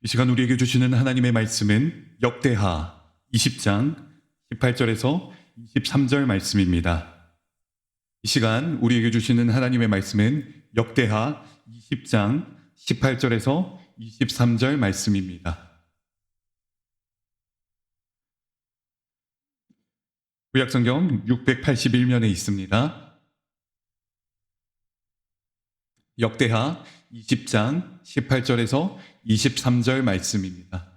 이 시간 우리에게 주시는 하나님의 말씀은 역대하 20장 18절에서 23절 말씀입니다. 이 시간 우리에게 주시는 하나님의 말씀은 역대하 20장 18절에서 23절 말씀입니다. 구약성경 681면에 있습니다. 역대하 20장 18절에서 23절 말씀입니다.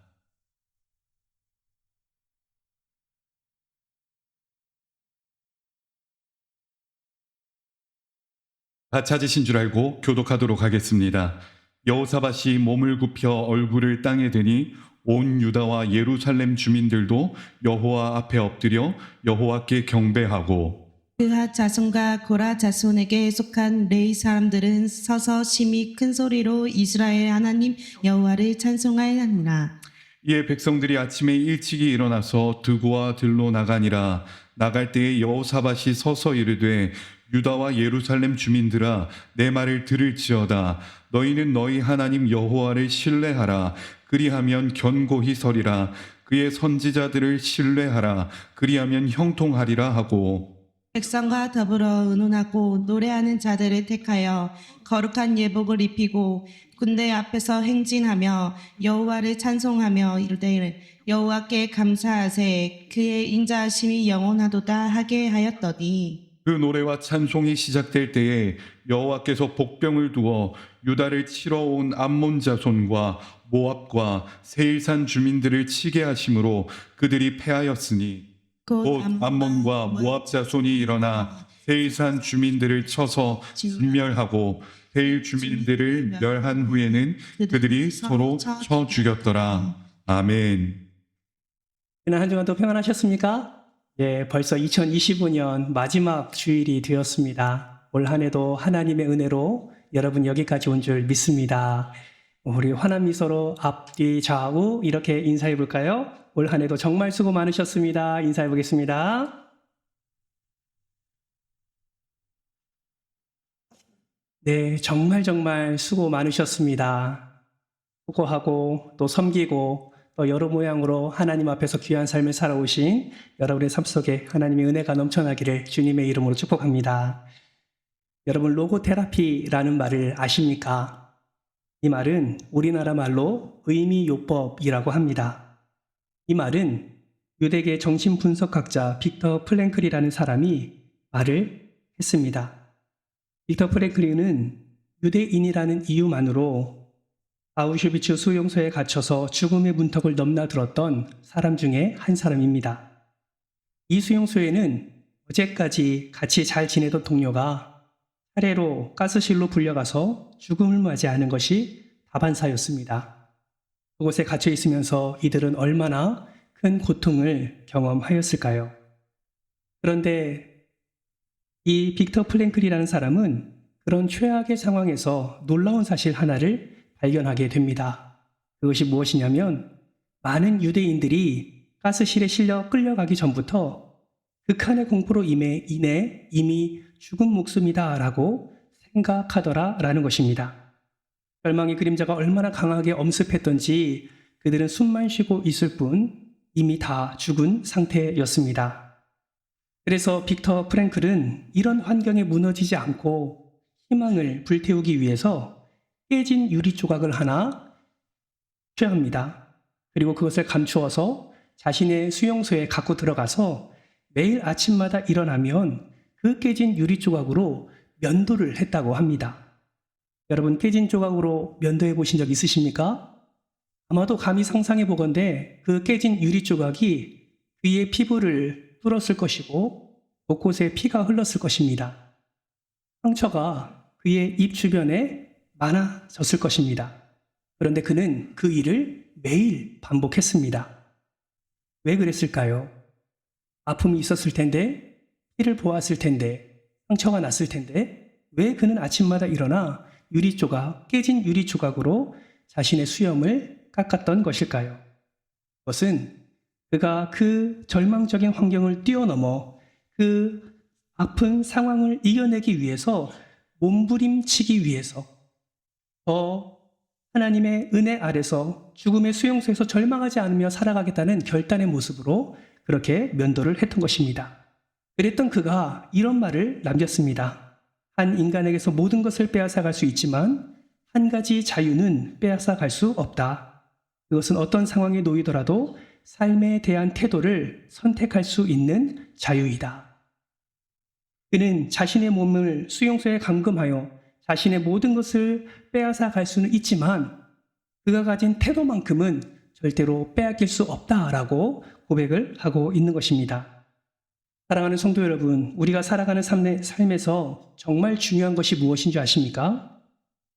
다 찾으신 줄 알고 교독하도록 하겠습니다. 여호사밧이 몸을 굽혀 얼굴을 땅에 대니 온 유다와 예루살렘 주민들도 여호와 앞에 엎드려 여호와께 경배하고 그핫 자손과 고라 자손에게 속한 레위 사람들은 서서 심히 큰 소리로 이스라엘 하나님 여호와를 찬송하였느니라. 이에 백성들이 아침에 일찍이 일어나서 드고와 들로 나가니라. 나갈 때에 여호사밧이 서서 이르되 유다와 예루살렘 주민들아 내 말을 들을지어다. 너희는 너희 하나님 여호와를 신뢰하라. 그리하면 견고히 서리라. 그의 선지자들을 신뢰하라. 그리하면 형통하리라 하고 백성과 더불어 의논하고 노래하는 자들을 택하여 거룩한 예복을 입히고 군대 앞에서 행진하며 여호와를 찬송하며 이르되 여호와께 감사하세 그의 인자하심이 영원하도다 하게 하였더니 그 노래와 찬송이 시작될 때에 여호와께서 복병을 두어 유다를 치러 온 암몬 자손과 모압과 세일산 주민들을 치게 하심으로 그들이 패하였으니 곧 암몬과 모압 자손이 일어나 세일산 주민들을 쳐서 진멸하고 세일 주민들을 멸한 후에는 그들이 서로 쳐 죽였더라. 아멘. 지난 한 주간도 평안하셨습니까? 예, 벌써 2025년 마지막 주일이 되었습니다. 올 한 해도 하나님의 은혜로 여러분 여기까지 온 줄 믿습니다. 우리 환한 미소로 앞뒤 좌우 이렇게 인사해 볼까요? 올 한 해도 정말 수고 많으셨습니다. 인사해 보겠습니다. 네, 정말 수고 많으셨습니다. 수고하고 또 섬기고 또 여러 모양으로 하나님 앞에서 귀한 삶을 살아오신 여러분의 삶 속에 하나님의 은혜가 넘쳐나기를 주님의 이름으로 축복합니다. 여러분 로고테라피라는 말을 아십니까? 이 말은 우리나라 말로 의미요법이라고 합니다. 이 말은 유대계 정신분석학자 빅터 프랭클이라는 사람이 말을 했습니다. 빅터 프랭클은 유대인이라는 이유만으로 아우슈비츠 수용소에 갇혀서 죽음의 문턱을 넘나들었던 사람 중에 한 사람입니다. 이 수용소에는 어제까지 같이 잘 지내던 동료가 차례로 가스실로 불려가서 죽음을 맞이하는 것이 다반사였습니다. 그곳에 갇혀 있으면서 이들은 얼마나 큰 고통을 경험하였을까요? 그런데 이 빅터 프랭클이라는 사람은 그런 최악의 상황에서 놀라운 사실 하나를 발견하게 됩니다. 그것이 무엇이냐면 많은 유대인들이 가스실에 실려 끌려가기 전부터 극한의 공포로 인해 이미 죽은 목숨이다 라고 생각하더라라는 것입니다. 절망의 그림자가 얼마나 강하게 엄습했던지 그들은 숨만 쉬고 있을 뿐 이미 다 죽은 상태였습니다. 그래서 빅터 프랭클은 이런 환경에 무너지지 않고 희망을 불태우기 위해서 깨진 유리 조각을 하나 취합니다. 그리고 그것을 감추어서 자신의 수용소에 갖고 들어가서 매일 아침마다 일어나면 그 깨진 유리 조각으로 면도를 했다고 합니다. 여러분 깨진 조각으로 면도해 보신 적 있으십니까? 아마도 감히 상상해 보건대 그 깨진 유리 조각이 그의 피부를 뚫었을 것이고 곳곳에 피가 흘렀을 것입니다. 상처가 그의 입 주변에 많아졌을 것입니다. 그런데 그는 그 일을 매일 반복했습니다. 왜 그랬을까요? 아픔이 있었을 텐데, 피를 보았을 텐데, 상처가 났을 텐데 왜 그는 아침마다 일어나 깨진 유리 조각으로 자신의 수염을 깎았던 것일까요? 그것은 그가 그 절망적인 환경을 뛰어넘어 그 아픈 상황을 이겨내기 위해서 몸부림치기 위해서 더 하나님의 은혜 아래서 죽음의 수용소에서 절망하지 않으며 살아가겠다는 결단의 모습으로 그렇게 면도를 했던 것입니다. 그랬던 그가 이런 말을 남겼습니다. 한 인간에게서 모든 것을 빼앗아갈 수 있지만 한 가지 자유는 빼앗아갈 수 없다. 그것은 어떤 상황에 놓이더라도 삶에 대한 태도를 선택할 수 있는 자유이다. 그는 자신의 몸을 수용소에 감금하여 자신의 모든 것을 빼앗아 갈 수는 있지만 그가 가진 태도만큼은 절대로 빼앗길 수 없다라고 고백을 하고 있는 것입니다. 사랑하는 성도 여러분, 우리가 살아가는 삶에서 정말 중요한 것이 무엇인지 아십니까?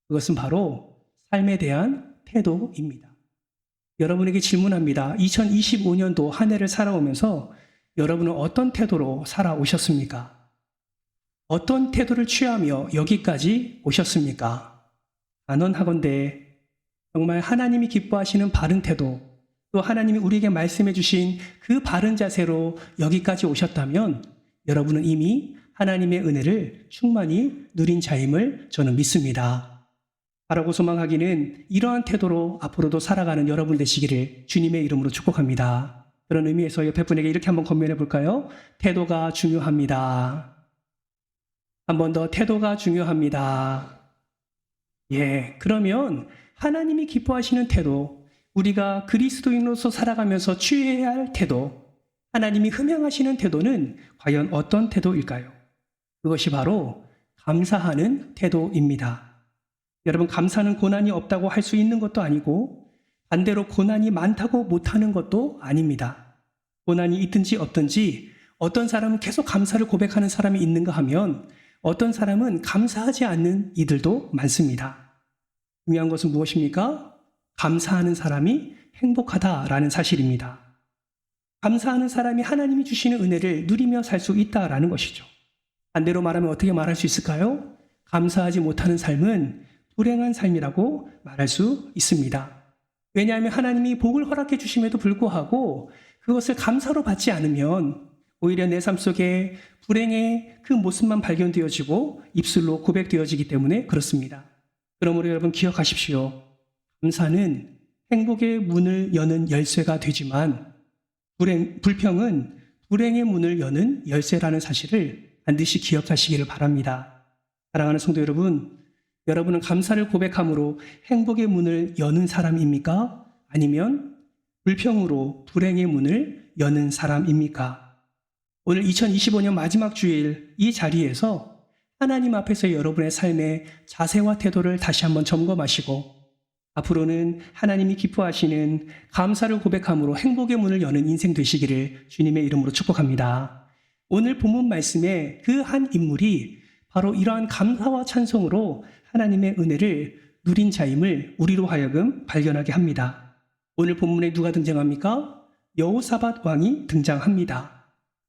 그것은 바로 삶에 대한 태도입니다. 여러분에게 질문합니다. 2025년도 한 해를 살아오면서 여러분은 어떤 태도로 살아오셨습니까? 어떤 태도를 취하며 여기까지 오셨습니까? 단언하건대 정말 하나님이 기뻐하시는 바른 태도, 또 하나님이 우리에게 말씀해 주신 그 바른 자세로 여기까지 오셨다면 여러분은 이미 하나님의 은혜를 충만히 누린 자임을 저는 믿습니다. 바라고 소망하기는 이러한 태도로 앞으로도 살아가는 여러분 되시기를 주님의 이름으로 축복합니다. 그런 의미에서 옆에 분에게 이렇게 한번 권면해 볼까요? 태도가 중요합니다. 한 번 더 태도가 중요합니다. 그러면 하나님이 기뻐하시는 태도, 우리가 그리스도인으로서 살아가면서 취해야 할 태도, 하나님이 흠양하시는 태도는 과연 어떤 태도일까요? 그것이 바로 감사하는 태도입니다. 여러분, 감사는 고난이 없다고 할 수 있는 것도 아니고 반대로 고난이 많다고 못하는 것도 아닙니다. 고난이 있든지 없든지 어떤 사람은 계속 감사를 고백하는 사람이 있는가 하면 어떤 사람은 감사하지 않는 이들도 많습니다. 중요한 것은 무엇입니까? 감사하는 사람이 행복하다라는 사실입니다. 감사하는 사람이 하나님이 주시는 은혜를 누리며 살 수 있다라는 것이죠. 반대로 말하면 어떻게 말할 수 있을까요? 감사하지 못하는 삶은 불행한 삶이라고 말할 수 있습니다. 왜냐하면 하나님이 복을 허락해 주심에도 불구하고 그것을 감사로 받지 않으면 오히려 내 삶 속에 불행의 그 모습만 발견되어지고 입술로 고백되어지기 때문에 그렇습니다. 그러므로 여러분 기억하십시오. 감사는 행복의 문을 여는 열쇠가 되지만 불평은 불행의 문을 여는 열쇠라는 사실을 반드시 기억하시기를 바랍니다. 사랑하는 성도 여러분, 여러분은 감사를 고백함으로 행복의 문을 여는 사람입니까? 아니면 불평으로 불행의 문을 여는 사람입니까? 오늘 2025년 마지막 주일 이 자리에서 하나님 앞에서 여러분의 삶의 자세와 태도를 다시 한번 점검하시고 앞으로는 하나님이 기뻐하시는 감사를 고백함으로 행복의 문을 여는 인생 되시기를 주님의 이름으로 축복합니다. 오늘 본문 말씀에 그 한 인물이 바로 이러한 감사와 찬송으로 하나님의 은혜를 누린 자임을 우리로 하여금 발견하게 합니다. 오늘 본문에 누가 등장합니까? 여호사밧 왕이 등장합니다.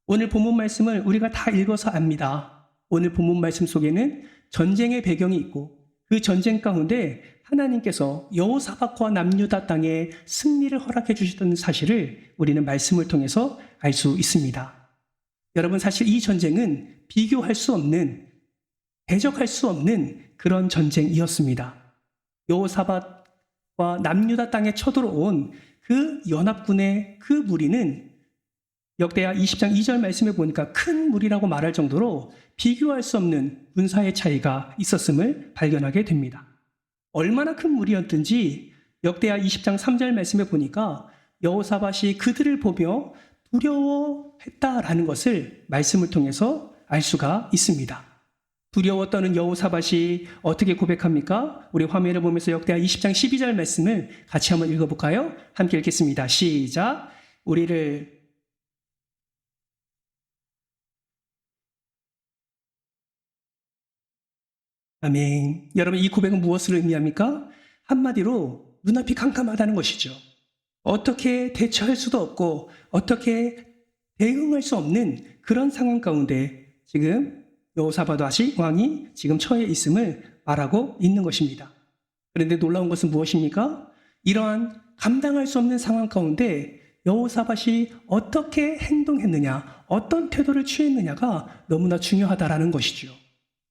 오늘 본문 말씀을 우리가 다 읽어서 압니다. 오늘 본문 말씀 속에는 전쟁의 배경이 있고 그 전쟁 가운데 하나님께서 여호사밧과 남유다 땅에 승리를 허락해 주셨던 사실을 우리는 말씀을 통해서 알 수 있습니다. 여러분, 사실 이 전쟁은 비교할 수 없는, 대적할 수 없는 그런 전쟁이었습니다. 여호사밧과 남유다 땅에 쳐들어온 그 연합군의 그 무리는 역대하 20장 2절 말씀에 보니까 큰 무리라고 말할 정도로 비교할 수 없는 군사의 차이가 있었음을 발견하게 됩니다. 얼마나 큰 무리였든지 역대하 20장 3절 말씀에 보니까 여호사밧이 그들을 보며 두려워했다라는 것을 말씀을 통해서 알 수가 있습니다. 두려워 떠는 여호사밧이 어떻게 고백합니까? 우리 화면을 보면서 역대하 20장 12절 말씀을 같이 한번 읽어볼까요? 함께 읽겠습니다. 시작. 우리를 아멘. 여러분, 이 고백은 무엇을 의미합니까? 한마디로 눈앞이 kamkam하다는 것이죠. 어떻게 대처할 수도 없고 어떻게 대응할 수 없는 그런 상황 가운데 지금 여호사밧 왕이 지금 처해 있음을 말하고 있는 것입니다. 그런데 놀라운 것은 무엇입니까? 이러한 감당할 수 없는 상황 가운데 여호사밧이 어떻게 행동했느냐, 어떤 태도를 취했느냐가 너무나 중요하다라는 것이죠.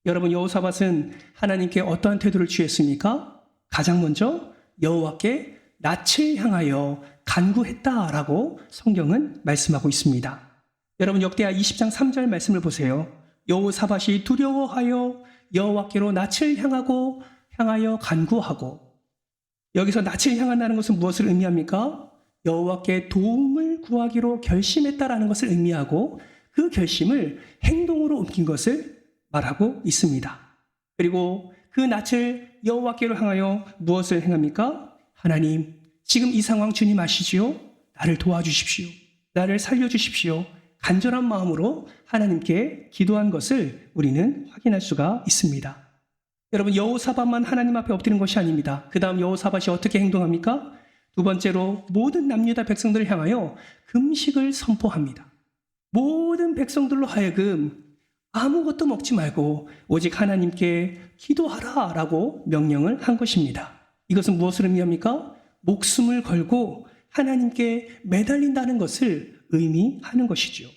여러분, 여호사밧은 하나님께 어떠한 태도를 취했습니까? 가장 먼저 여호와께 낯을 향하여 간구했다라고 성경은 말씀하고 있습니다. 여러분 역대하 20장 3절 말씀을 보세요. 여호사밧이 두려워하여 여호와께로 낯을 향하여 간구하고, 여기서 낯을 향한다는 것은 무엇을 의미합니까? 여호와께 도움을 구하기로 결심했다라는 것을 의미하고 그 결심을 행동으로 옮긴 것을 말하고 있습니다. 그리고 그 낯을 여호와께로 향하여 무엇을 행합니까? 하나님, 지금 이 상황 주님 아시지요? 나를 도와주십시오. 나를 살려주십시오. 간절한 마음으로 하나님께 기도한 것을 우리는 확인할 수가 있습니다. 여러분, 여호사밧만 하나님 앞에 엎드린 것이 아닙니다. 그 다음 여호사밧이 어떻게 행동합니까? 두 번째로 모든 남유다 백성들을 향하여 금식을 선포합니다. 모든 백성들로 하여금 아무것도 먹지 말고 오직 하나님께 기도하라라고 명령을 한 것입니다. 이것은 무엇을 의미합니까? 목숨을 걸고 하나님께 매달린다는 것을 의미하는 것이죠.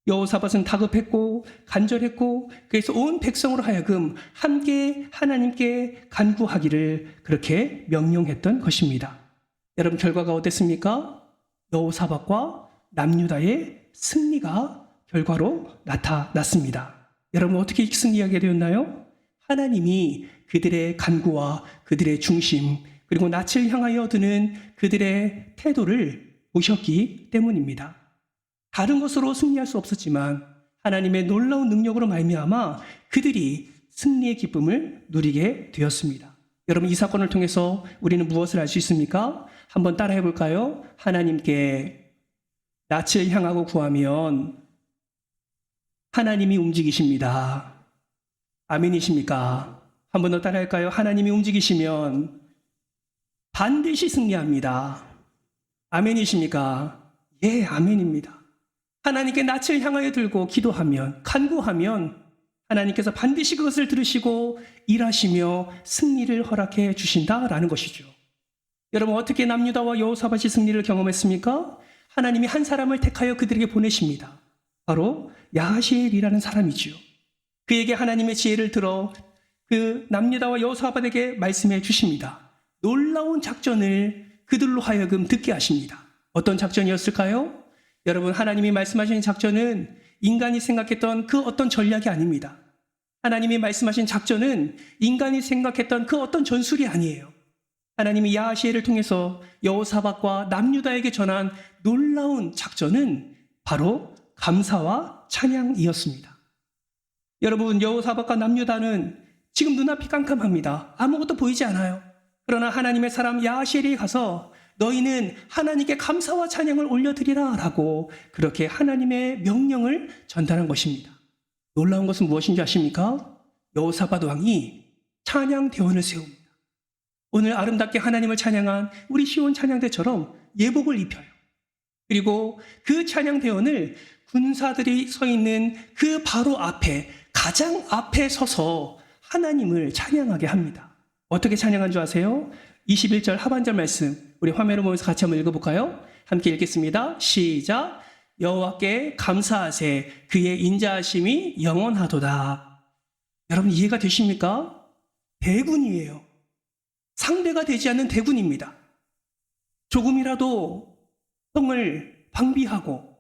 여호사밧은 다급했고 간절했고 그래서 온 백성으로 하여금 함께 하나님께 간구하기를 그렇게 명령했던 것입니다. 여러분, 결과가 어땠습니까? 여호사밧과 남유다의 승리가 결과로 나타났습니다. 여러분, 어떻게 승리하게 되었나요? 하나님이 그들의 간구와 그들의 중심 그리고 낯을 향하여 드는 그들의 태도를 보셨기 때문입니다. 다른 것으로 승리할 수 없었지만 하나님의 놀라운 능력으로 말미암아 그들이 승리의 기쁨을 누리게 되었습니다. 여러분, 이 사건을 통해서 우리는 무엇을 알 수 있습니까? 한번 따라해 볼까요? 하나님께 낯을 향하고 구하면 하나님이 움직이십니다. 아멘이십니까? 한 번 더 따라할까요? 하나님이 움직이시면 반드시 승리합니다. 아멘이십니까? 예, 아멘입니다. 하나님께 낯을 향하여 들고 기도하면, 간구하면 하나님께서 반드시 그것을 들으시고 일하시며 승리를 허락해 주신다라는 것이죠. 여러분, 어떻게 남유다와 여호사밧이 승리를 경험했습니까? 하나님이 한 사람을 택하여 그들에게 보내십니다. 바로 야하시엘이라는 사람이지요. 그에게 하나님의 지혜를 들어 그 남유다와 여호사밧에게 말씀해 주십니다. 놀라운 작전을 그들로 하여금 듣게 하십니다. 어떤 작전이었을까요? 여러분, 하나님이 말씀하신 작전은 인간이 생각했던 그 어떤 전략이 아닙니다. 하나님이 말씀하신 작전은 인간이 생각했던 그 어떤 전술이 아니에요. 하나님이 야하시엘을 통해서 여호사밧과 남유다에게 전한 놀라운 작전은 바로 감사와 찬양이었습니다. 여러분, 여호사밧과 남유다는 지금 눈앞이 깜깜합니다. 아무것도 보이지 않아요. 그러나 하나님의 사람 야하시엘이 가서 너희는 하나님께 감사와 찬양을 올려드리라 라고 그렇게 하나님의 명령을 전달한 것입니다. 놀라운 것은 무엇인지 아십니까? 여호사밧 왕이 찬양대원을 세웁니다. 오늘 아름답게 하나님을 찬양한 우리 시온 찬양대처럼 예복을 입혀요. 그리고 그 찬양대원을 군사들이 서 있는 그 바로 앞에, 가장 앞에 서서 하나님을 찬양하게 합니다. 어떻게 찬양한 줄 아세요? 21절 하반절 말씀 우리 화면을 보면서 같이 한번 읽어볼까요? 함께 읽겠습니다. 시작. 여호와께 감사하세 그의 인자하심이 영원하도다. 여러분, 이해가 되십니까? 대군이에요. 상대가 되지 않는 대군입니다. 조금이라도 형을 방비하고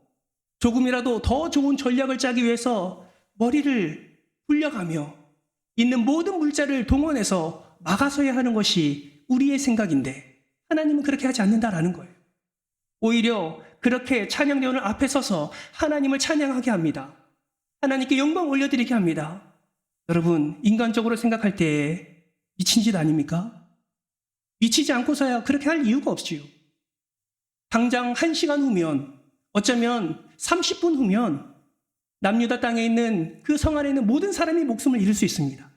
조금이라도 더 좋은 전략을 짜기 위해서 머리를 굴려가며 있는 모든 물자를 동원해서 막아서야 하는 것이 우리의 생각인데 하나님은 그렇게 하지 않는다라는 거예요. 오히려 그렇게 찬양대원을 앞에 서서 하나님을 찬양하게 합니다. 하나님께 영광 올려드리게 합니다. 여러분, 인간적으로 생각할 때 미친 짓 아닙니까? 미치지 않고서야 그렇게 할 이유가 없지요. 당장 1시간 후면, 어쩌면 30분 후면 남유다 땅에 있는 그 성 안에 있는 모든 사람이 목숨을 잃을 수 있습니다.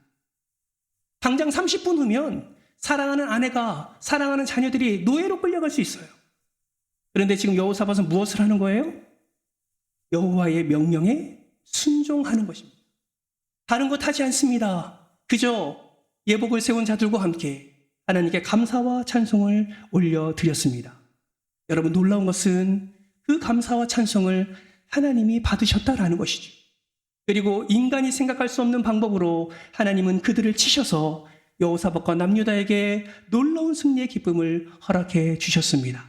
당장 30분 후면 사랑하는 아내가, 사랑하는 자녀들이 노예로 끌려갈 수 있어요. 그런데 지금 여호사밧은 무엇을 하는 거예요? 여호와의 명령에 순종하는 것입니다. 다른 것 하지 않습니다. 그저 예복을 세운 자들과 함께 하나님께 감사와 찬송을 올려드렸습니다. 여러분, 놀라운 것은 그 감사와 찬송을 하나님이 받으셨다라는 것이죠. 그리고 인간이 생각할 수 없는 방법으로 하나님은 그들을 치셔서 여호사밧과 남유다에게 놀라운 승리의 기쁨을 허락해 주셨습니다.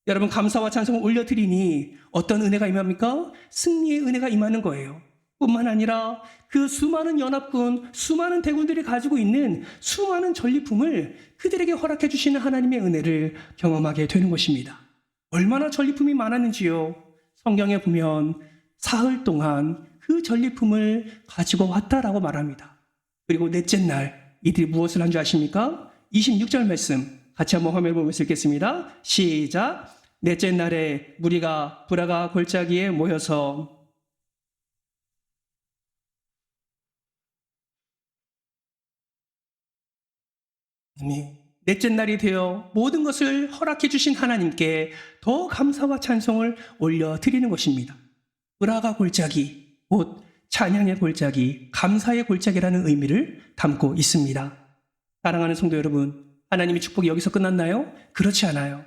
여러분, 감사와 찬송을 올려드리니 어떤 은혜가 임합니까? 승리의 은혜가 임하는 거예요. 뿐만 아니라 그 수많은 연합군, 수많은 대군들이 가지고 있는 수많은 전리품을 그들에게 허락해 주시는 하나님의 은혜를 경험하게 되는 것입니다. 얼마나 전리품이 많았는지요. 성경에 보면 사흘 동안 그 전리품을 가지고 왔다라고 말합니다. 그리고 넷째 날 이들이 무엇을 한 줄 아십니까? 26절 말씀 같이 한번 화면을 보면서 읽겠습니다. 시작. 넷째 날에 무리가 브라가 골짜기에 모여서 넷째 날이 되어 모든 것을 허락해 주신 하나님께 더 감사와 찬송을 올려드리는 것입니다. 브라가 골짜기, 곧 찬양의 골짜기, 감사의 골짜기라는 의미를 담고 있습니다. 사랑하는 성도 여러분, 하나님의 축복이 여기서 끝났나요? 그렇지 않아요.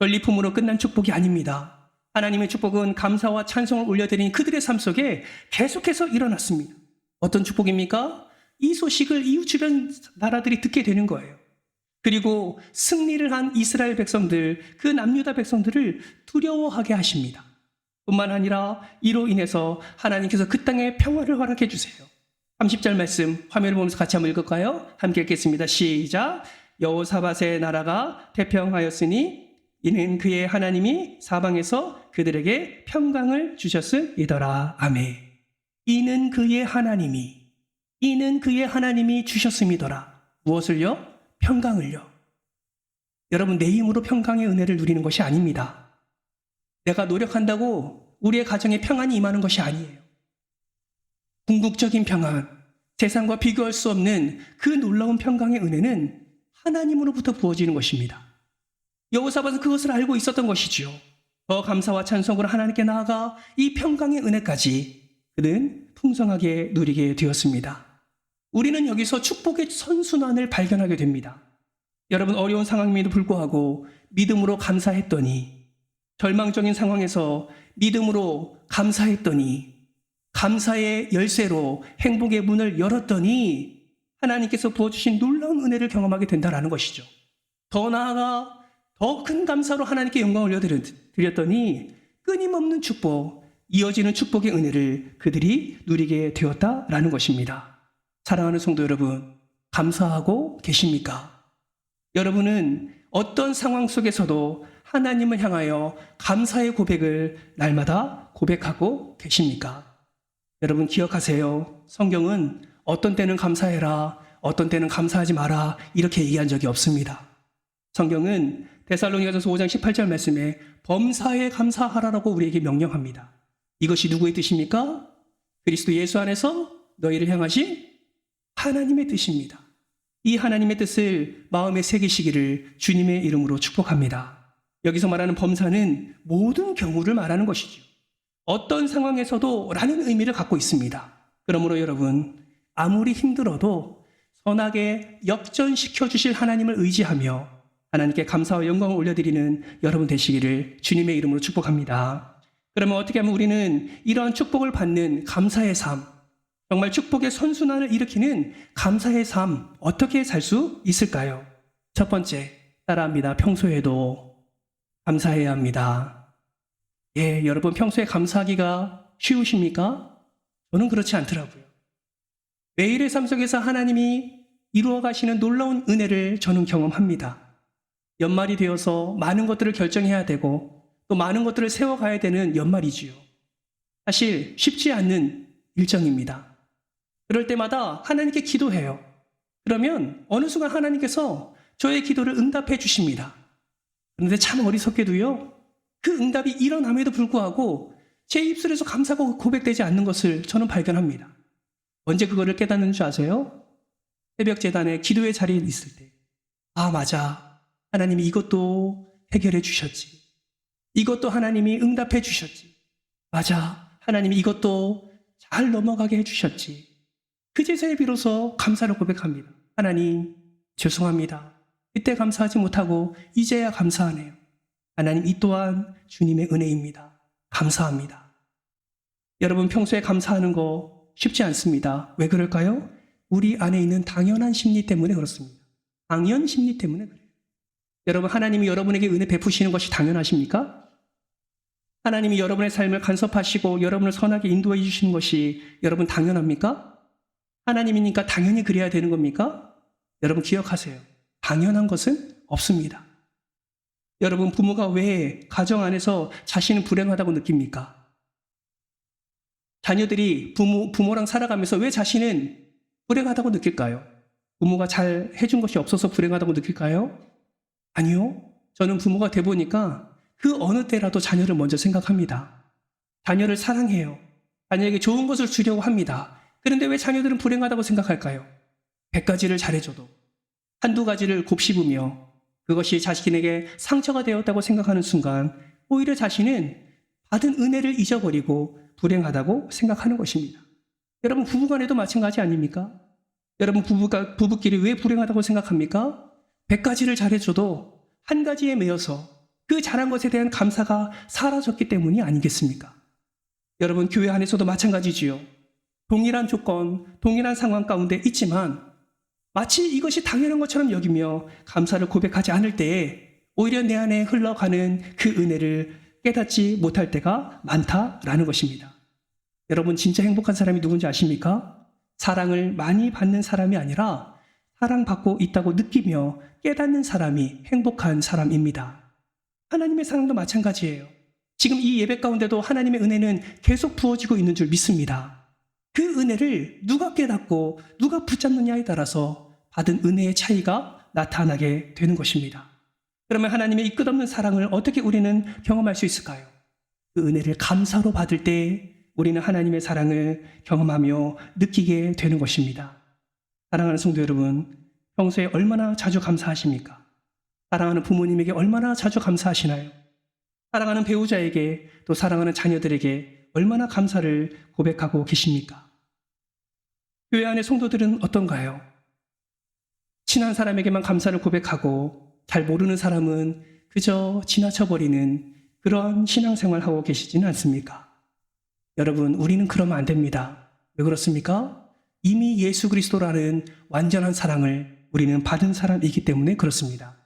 전리품으로 끝난 축복이 아닙니다. 하나님의 축복은 감사와 찬송을 올려드린 그들의 삶 속에 계속해서 일어났습니다. 어떤 축복입니까? 이 소식을 이웃 주변 나라들이 듣게 되는 거예요. 그리고 승리를 한 이스라엘 백성들, 그 남유다 백성들을 두려워하게 하십니다. 뿐만 아니라 이로 인해서 하나님께서 그 땅에 평화를 허락해 주세요. 30절 말씀 화면을 보면서 같이 한번 읽을까요? 함께 읽겠습니다. 시작. 여호사밧의 나라가 태평하였으니 이는 그의 하나님이 사방에서 그들에게 평강을 주셨음이더라. 아멘. 이는 그의 하나님이 주셨음이더라. 무엇을요? 평강을요. 여러분, 내 힘으로 평강의 은혜를 누리는 것이 아닙니다. 내가 노력한다고 우리의 가정에 평안이 임하는 것이 아니에요. 궁극적인 평안, 세상과 비교할 수 없는 그 놀라운 평강의 은혜는 하나님으로부터 부어지는 것입니다. 여호사밧은 그것을 알고 있었던 것이지요. 더 감사와 찬송으로 하나님께 나아가 이 평강의 은혜까지 그는 풍성하게 누리게 되었습니다. 우리는 여기서 축복의 선순환을 발견하게 됩니다. 여러분, 어려운 상황임에도 불구하고 믿음으로 감사했더니, 절망적인 상황에서 믿음으로 감사했더니, 감사의 열쇠로 행복의 문을 열었더니 하나님께서 부어주신 놀라운 은혜를 경험하게 된다는 것이죠. 더 나아가 더 큰 감사로 하나님께 영광을 올려드렸더니 끊임없는 축복, 이어지는 축복의 은혜를 그들이 누리게 되었다라는 것입니다. 사랑하는 성도 여러분, 감사하고 계십니까? 여러분은 어떤 상황 속에서도 하나님을 향하여 감사의 고백을 날마다 고백하고 계십니까? 여러분, 기억하세요. 성경은 어떤 때는 감사해라, 어떤 때는 감사하지 마라 이렇게 얘기한 적이 없습니다. 성경은 데살로니가전서 5장 18절 말씀에 범사에 감사하라라고 우리에게 명령합니다. 이것이 누구의 뜻입니까? 그리스도 예수 안에서 너희를 향하신 하나님의 뜻입니다. 이 하나님의 뜻을 마음에 새기시기를 주님의 이름으로 축복합니다. 여기서 말하는 범사는 모든 경우를 말하는 것이죠. 어떤 상황에서도 라는 의미를 갖고 있습니다. 그러므로 여러분, 아무리 힘들어도 선하게 역전시켜 주실 하나님을 의지하며 하나님께 감사와 영광을 올려드리는 여러분 되시기를 주님의 이름으로 축복합니다. 그러면 어떻게 하면 우리는 이러한 축복을 받는 감사의 삶, 정말 축복의 선순환을 일으키는 감사의 삶, 어떻게 살 수 있을까요? 첫 번째, 따라합니다. 평소에도 감사해야 합니다. 예, 여러분, 평소에 감사하기가 쉬우십니까? 저는 그렇지 않더라고요. 매일의 삶 속에서 하나님이 이루어 가시는 놀라운 은혜를 저는 경험합니다. 연말이 되어서 많은 것들을 결정해야 되고 또 많은 것들을 세워가야 되는 연말이지요. 사실 쉽지 않는 일정입니다. 그럴 때마다 하나님께 기도해요. 그러면 어느 순간 하나님께서 저의 기도를 응답해 주십니다. 그런데 참 어리석게도요, 그 응답이 일어남에도 불구하고 제 입술에서 감사가 고백되지 않는 것을 저는 발견합니다. 언제 그거를 깨닫는 줄 아세요? 새벽 제단에 기도의 자리에 있을 때, 아, 맞아. 하나님이 이것도 해결해 주셨지. 이것도 하나님이 응답해 주셨지. 맞아. 하나님이 이것도 잘 넘어가게 해 주셨지. 그제서야 비로소 감사를 고백합니다. 하나님, 죄송합니다. 그때 감사하지 못하고 이제야 감사하네요. 하나님, 이 또한 주님의 은혜입니다. 감사합니다. 여러분, 평소에 감사하는 거 쉽지 않습니다. 왜 그럴까요? 우리 안에 있는 당연한 심리 때문에 그렇습니다. 당연 심리 때문에 그래요. 여러분, 하나님이 여러분에게 은혜 베푸시는 것이 당연하십니까? 하나님이 여러분의 삶을 간섭하시고 여러분을 선하게 인도해 주시는 것이 여러분 당연합니까? 하나님이니까 당연히 그래야 되는 겁니까? 여러분 기억하세요. 당연한 것은 없습니다. 여러분, 부모가 왜 가정 안에서 자신은 불행하다고 느낍니까? 자녀들이 부모랑 살아가면서 왜 자신은 불행하다고 느낄까요? 부모가 잘 해준 것이 없어서 불행하다고 느낄까요? 아니요. 저는 부모가 돼 보니까 그 어느 때라도 자녀를 먼저 생각합니다. 자녀를 사랑해요. 자녀에게 좋은 것을 주려고 합니다. 그런데 왜 자녀들은 불행하다고 생각할까요? 100가지를 잘해줘도 한두 가지를 곱씹으며 그것이 자신에게 상처가 되었다고 생각하는 순간 오히려 자신은 받은 은혜를 잊어버리고 불행하다고 생각하는 것입니다. 여러분, 부부간에도 마찬가지 아닙니까? 여러분, 부부끼리 왜 불행하다고 생각합니까? 100가지를 잘해줘도 한 가지에 매여서 그 잘한 것에 대한 감사가 사라졌기 때문이 아니겠습니까? 여러분, 교회 안에서도 마찬가지지요. 동일한 조건, 동일한 상황 가운데 있지만 마치 이것이 당연한 것처럼 여기며 감사를 고백하지 않을 때에 오히려 내 안에 흘러가는 그 은혜를 깨닫지 못할 때가 많다라는 것입니다. 여러분, 진짜 행복한 사람이 누군지 아십니까? 사랑을 많이 받는 사람이 아니라 사랑받고 있다고 느끼며 깨닫는 사람이 행복한 사람입니다. 하나님의 사랑도 마찬가지예요. 지금 이 예배 가운데도 하나님의 은혜는 계속 부어지고 있는 줄 믿습니다. 그 은혜를 누가 깨닫고 누가 붙잡느냐에 따라서 받은 은혜의 차이가 나타나게 되는 것입니다. 그러면 하나님의 이 끝없는 사랑을 어떻게 우리는 경험할 수 있을까요? 그 은혜를 감사로 받을 때 우리는 하나님의 사랑을 경험하며 느끼게 되는 것입니다. 사랑하는 성도 여러분, 평소에 얼마나 자주 감사하십니까? 사랑하는 부모님에게 얼마나 자주 감사하시나요? 사랑하는 배우자에게 또 사랑하는 자녀들에게 얼마나 감사를 고백하고 계십니까? 교회 안의 성도들은 어떤가요? 친한 사람에게만 감사를 고백하고 잘 모르는 사람은 그저 지나쳐버리는 그런 신앙생활하고 계시지는 않습니까? 여러분, 우리는 그러면 안 됩니다. 왜 그렇습니까? 이미 예수 그리스도라는 완전한 사랑을 우리는 받은 사람이기 때문에 그렇습니다.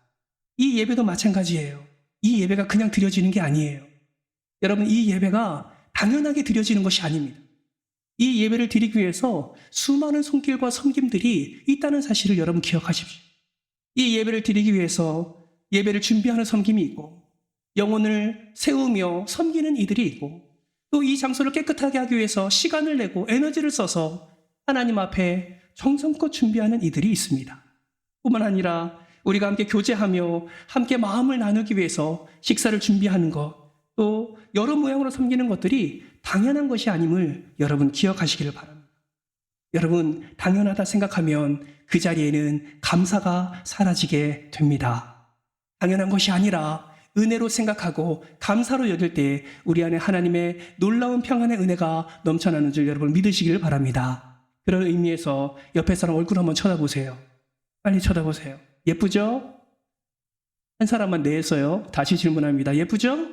이 예배도 마찬가지예요. 이 예배가 그냥 드려지는 게 아니에요. 여러분, 이 예배가 당연하게 드려지는 것이 아닙니다. 이 예배를 드리기 위해서 수많은 손길과 섬김들이 있다는 사실을 여러분 기억하십시오. 이 예배를 드리기 위해서 예배를 준비하는 섬김이 있고 영혼을 세우며 섬기는 이들이 있고 또 이 장소를 깨끗하게 하기 위해서 시간을 내고 에너지를 써서 하나님 앞에 정성껏 준비하는 이들이 있습니다. 뿐만 아니라 우리가 함께 교제하며 함께 마음을 나누기 위해서 식사를 준비하는 것, 또 여러 모양으로 섬기는 것들이 당연한 것이 아님을 여러분 기억하시기를 바랍니다. 여러분, 당연하다 생각하면 그 자리에는 감사가 사라지게 됩니다. 당연한 것이 아니라 은혜로 생각하고 감사로 여길 때 우리 안에 하나님의 놀라운 평안의 은혜가 넘쳐나는 줄 여러분 믿으시기를 바랍니다. 그런 의미에서 옆에 사람 얼굴 한번 쳐다보세요. 빨리 쳐다보세요. 예쁘죠? 한 사람만 네 했어요. 다시 질문합니다. 예쁘죠?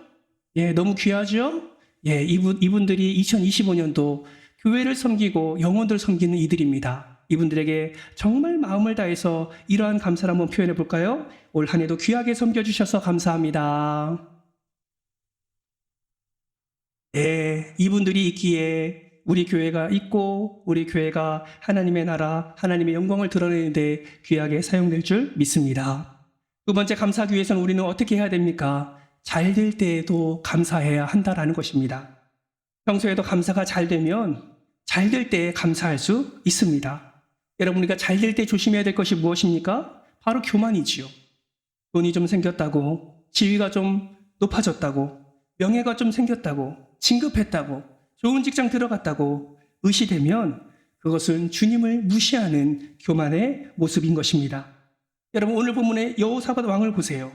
예, 너무 귀하죠? 예, 이분들이 2025년도 교회를 섬기고 영혼들 섬기는 이들입니다. 이분들에게 정말 마음을 다해서 이러한 감사를 한번 표현해 볼까요? 올 한 해도 귀하게 섬겨주셔서 감사합니다. 네, 이분들이 있기에 우리 교회가 있고 우리 교회가 하나님의 나라, 하나님의 영광을 드러내는데 귀하게 사용될 줄 믿습니다. 두 번째, 감사하기 위해서는 우리는 어떻게 해야 됩니까? 잘 될 때에도 감사해야 한다라는 것입니다. 평소에도 감사가 잘 되면 잘 될 때에 감사할 수 있습니다. 여러분, 우리가 잘 될 때 조심해야 될 것이 무엇입니까? 바로 교만이지요. 돈이 좀 생겼다고, 지위가 좀 높아졌다고, 명예가 좀 생겼다고, 진급했다고, 좋은 직장 들어갔다고 의시되면 그것은 주님을 무시하는 교만의 모습인 것입니다. 여러분, 오늘 본문의 여호사밧 왕을 보세요.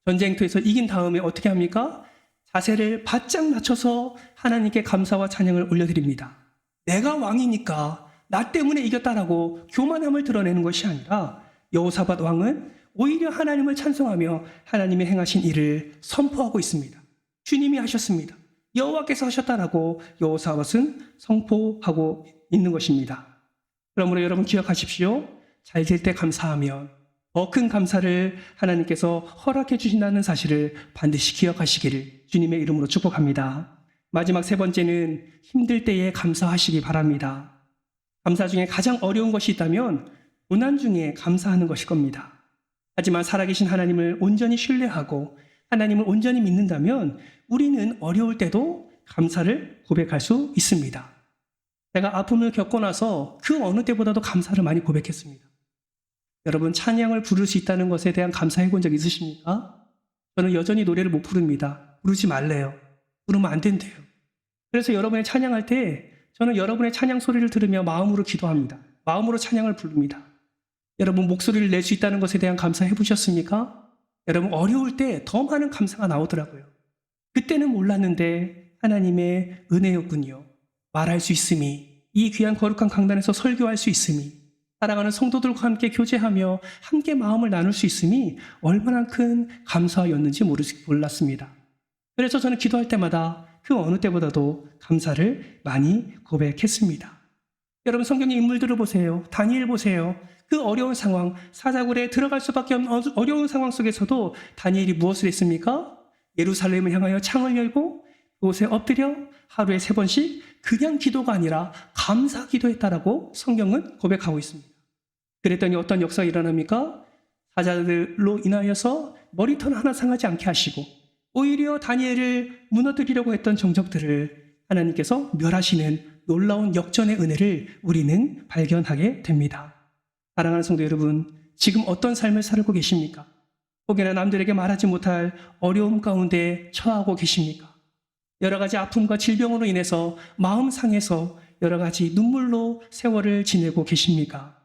전쟁터에서 이긴 다음에 어떻게 합니까? 자세를 바짝 낮춰서 하나님께 감사와 찬양을 올려드립니다. 내가 왕이니까 나 때문에 이겼다라고 교만함을 드러내는 것이 아니라 여호사밧 왕은 오히려 하나님을 찬송하며 하나님의 행하신 일을 선포하고 있습니다. 주님이 하셨습니다. 여호와께서 하셨다라고 여호사밧은 선포하고 있는 것입니다. 그러므로 여러분 기억하십시오. 잘 될 때 감사하면 더 큰 감사를 하나님께서 허락해 주신다는 사실을 반드시 기억하시기를 주님의 이름으로 축복합니다. 마지막 세 번째는 힘들 때에 감사하시기 바랍니다. 감사 중에 가장 어려운 것이 있다면 고난 중에 감사하는 것일 겁니다. 하지만 살아계신 하나님을 온전히 신뢰하고 하나님을 온전히 믿는다면 우리는 어려울 때도 감사를 고백할 수 있습니다. 제가 아픔을 겪고 나서 그 어느 때보다도 감사를 많이 고백했습니다. 여러분, 찬양을 부를 수 있다는 것에 대한 감사해 본 적 있으십니까? 저는 여전히 노래를 못 부릅니다. 부르지 말래요. 부르면 안 된대요. 그래서 여러분이 찬양할 때 저는 여러분의 찬양 소리를 들으며 마음으로 기도합니다. 마음으로 찬양을 부릅니다. 여러분, 목소리를 낼 수 있다는 것에 대한 감사해 보셨습니까? 여러분, 어려울 때 더 많은 감사가 나오더라고요. 그때는 몰랐는데 하나님의 은혜였군요. 말할 수 있음이, 이 귀한 거룩한 강단에서 설교할 수 있음이, 사랑하는 성도들과 함께 교제하며 함께 마음을 나눌 수 있음이 얼마나 큰 감사였는지 몰랐습니다. 그래서 저는 기도할 때마다 그 어느 때보다도 감사를 많이 고백했습니다. 여러분, 성경의 인물들을 보세요. 다니엘 보세요. 그 어려운 상황, 사자굴에 들어갈 수밖에 없는 어려운 상황 속에서도 다니엘이 무엇을 했습니까? 예루살렘을 향하여 창을 열고 그곳에 엎드려 하루에 3번씩 그냥 기도가 아니라 감사 기도했다라고 성경은 고백하고 있습니다. 그랬더니 어떤 역사가 일어납니까? 사자들로 인하여서 머리털 하나 상하지 않게 하시고 오히려 다니엘을 무너뜨리려고 했던 정적들을 하나님께서 멸하시는 놀라운 역전의 은혜를 우리는 발견하게 됩니다. 사랑하는 성도 여러분, 지금 어떤 삶을 살고 계십니까? 혹여나 남들에게 말하지 못할 어려움 가운데 처하고 계십니까? 여러 가지 아픔과 질병으로 인해서 마음 상해서 여러 가지 눈물로 세월을 지내고 계십니까?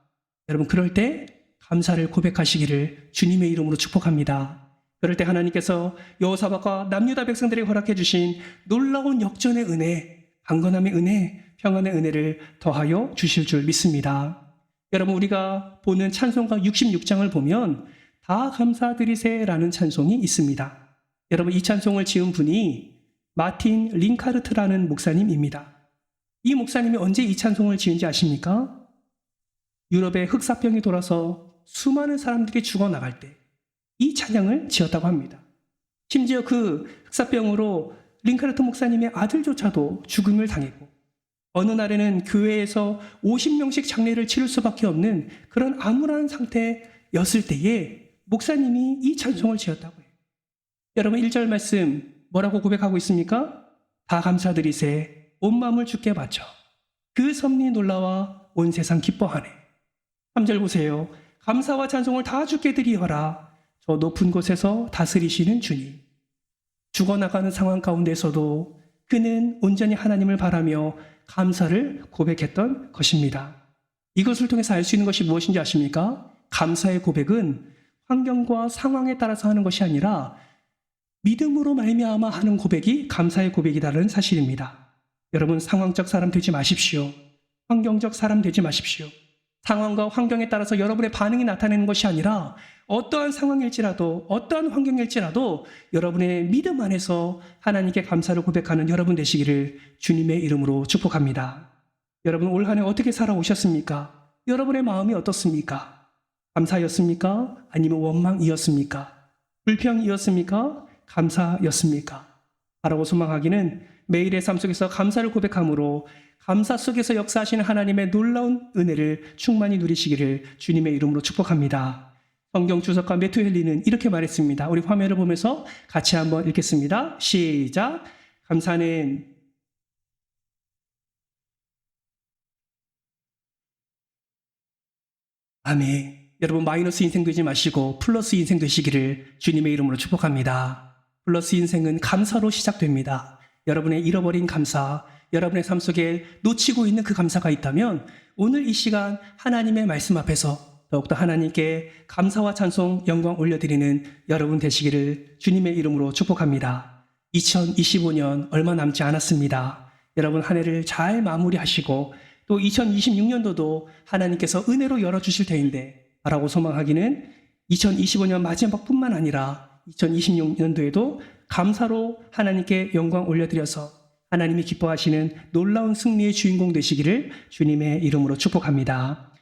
여러분, 그럴 때 감사를 고백하시기를 주님의 이름으로 축복합니다. 그럴 때 하나님께서 여호사밧과 남유다 백성들에게 허락해 주신 놀라운 역전의 은혜, 강건함의 은혜, 평안의 은혜를 더하여 주실 줄 믿습니다. 여러분, 우리가 보는 찬송가 66장을 보면 다 감사드리세라는 찬송이 있습니다. 여러분, 이 찬송을 지은 분이 마틴 링카르트라는 목사님입니다. 이 목사님이 언제 이 찬송을 지은지 아십니까? 유럽에 흑사병이 돌아서 수많은 사람들이 죽어나갈 때 이 찬양을 지었다고 합니다. 심지어 그 흑사병으로 링카르트 목사님의 아들조차도 죽음을 당했고 어느 날에는 교회에서 50명씩 장례를 치를 수밖에 없는 그런 암울한 상태였을 때에 목사님이 이 찬송을 지었다고 해요. 여러분, 1절 말씀 뭐라고 고백하고 있습니까? 다 감사드리세 온 마음을 주께 바쳐 그 섭리 놀라와 온 세상 기뻐하네. 3절 보세요. 감사와 찬송을 다 주께 드리어라. 저 높은 곳에서 다스리시는 주님. 죽어나가는 상황 가운데서도 그는 온전히 하나님을 바라며 감사를 고백했던 것입니다. 이것을 통해서 알 수 있는 것이 무엇인지 아십니까? 감사의 고백은 환경과 상황에 따라서 하는 것이 아니라 믿음으로 말미암아 하는 고백이 감사의 고백이라는 사실입니다. 여러분, 상황적 사람 되지 마십시오. 환경적 사람 되지 마십시오. 상황과 환경에 따라서 여러분의 반응이 나타내는 것이 아니라 어떠한 상황일지라도 어떠한 환경일지라도 여러분의 믿음 안에서 하나님께 감사를 고백하는 여러분 되시기를 주님의 이름으로 축복합니다. 여러분, 올 한 해 어떻게 살아오셨습니까? 여러분의 마음이 어떻습니까? 감사였습니까? 아니면 원망이었습니까? 불평이었습니까? 감사였습니까? 바라고 소망하기는 매일의 삶 속에서 감사를 고백함으로 감사 속에서 역사하시는 하나님의 놀라운 은혜를 충만히 누리시기를 주님의 이름으로 축복합니다. 성경 주석가 매튜 헨리는 이렇게 말했습니다. 우리 화면을 보면서 같이 한번 읽겠습니다. 시작. 감사는 아멘. 여러분, 마이너스 인생 되지 마시고 플러스 인생 되시기를 주님의 이름으로 축복합니다. 플러스 인생은 감사로 시작됩니다. 여러분의 잃어버린 감사, 여러분의 삶 속에 놓치고 있는 그 감사가 있다면 오늘 이 시간 하나님의 말씀 앞에서 더욱더 하나님께 감사와 찬송, 영광 올려드리는 여러분 되시기를 주님의 이름으로 축복합니다. 2025년 얼마 남지 않았습니다. 여러분, 한 해를 잘 마무리하시고 또 2026년도도 하나님께서 은혜로 열어주실 터인데 라고 소망하기는 2025년 마지막뿐만 아니라 2026년도에도 감사로 하나님께 영광 올려드려서 하나님이 기뻐하시는 놀라운 승리의 주인공 되시기를 주님의 이름으로 축복합니다.